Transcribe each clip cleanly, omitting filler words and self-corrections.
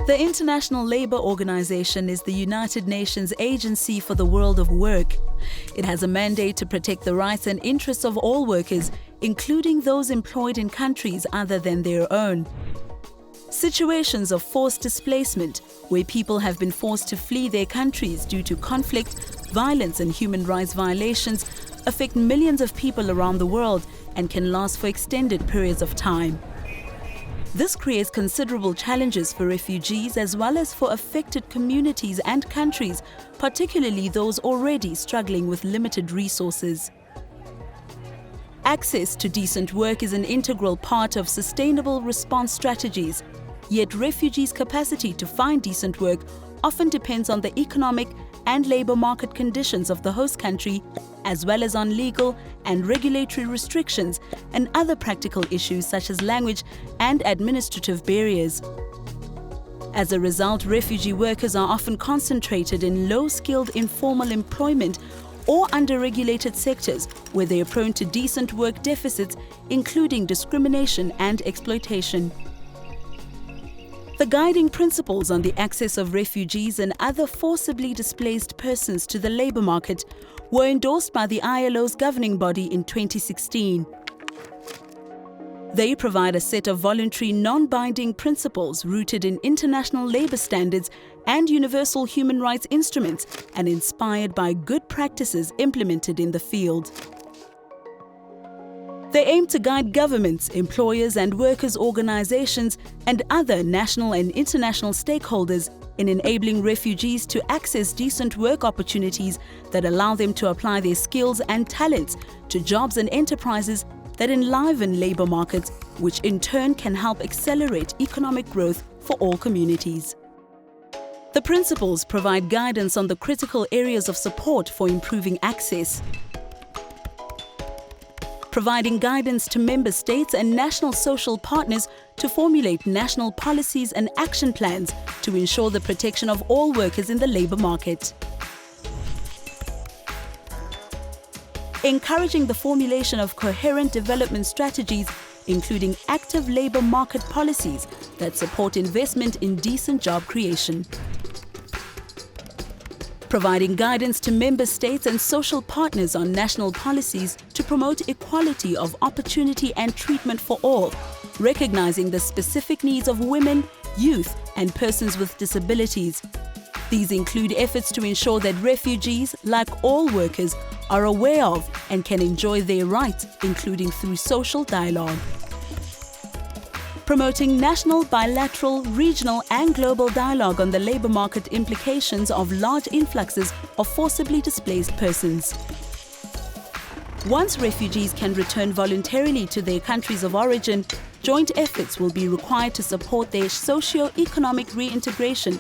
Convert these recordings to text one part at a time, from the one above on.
The International Labour Organization is the United Nations agency for the world of work. It has a mandate to protect the rights and interests of all workers, including those employed in countries other than their own. Situations of forced displacement, where people have been forced to flee their countries due to conflict, violence and human rights violations, affect millions of people around the world and can last for extended periods of time. This creates considerable challenges for refugees as well as for affected communities and countries, particularly those already struggling with limited resources. Access to decent work is an integral part of sustainable response strategies, yet refugees' capacity to find decent work often depends on the economic and labour market conditions of the host country, as well as on legal and regulatory restrictions and other practical issues such as language and administrative barriers. As a result, refugee workers are often concentrated in low-skilled informal employment or under-regulated sectors where they are prone to decent work deficits, including discrimination and exploitation. The guiding principles on the access of refugees and other forcibly displaced persons to the labour market were endorsed by the ILO's governing body in 2016. They provide a set of voluntary, non-binding principles rooted in international labour standards and universal human rights instruments and inspired by good practices implemented in the field. They aim to guide governments, employers and workers' organizations and other national and international stakeholders in enabling refugees to access decent work opportunities that allow them to apply their skills and talents to jobs and enterprises that enliven labour markets, which in turn can help accelerate economic growth for all communities. The principles provide guidance on the critical areas of support for improving access, providing guidance to member states and national social partners to formulate national policies and action plans to ensure the protection of all workers in the labour market. Encouraging the formulation of coherent development strategies, including active labour market policies that support investment in decent job creation. Providing guidance to member states and social partners on national policies to promote equality of opportunity and treatment for all, recognizing the specific needs of women, youth, and persons with disabilities. These include efforts to ensure that refugees, like all workers, are aware of and can enjoy their rights, including through social dialogue. Promoting national, bilateral, regional and global dialogue on the labour market implications of large influxes of forcibly displaced persons. Once refugees can return voluntarily to their countries of origin, joint efforts will be required to support their socio-economic reintegration,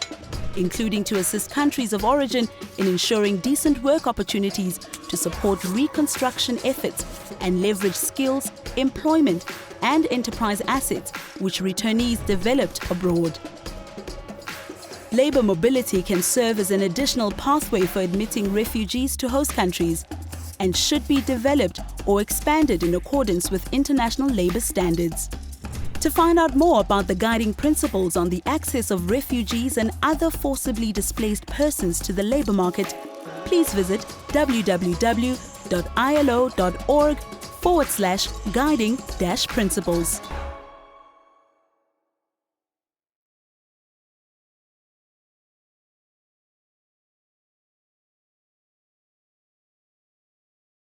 including to assist countries of origin in ensuring decent work opportunities to support reconstruction efforts and leverage skills, employment and enterprise assets which returnees developed abroad. Labour mobility can serve as an additional pathway for admitting refugees to host countries and should be developed or expanded in accordance with international labour standards. To find out more about the guiding principles on the access of refugees and other forcibly displaced persons to the labour market, please visit www.ilo.org/guiding-principles.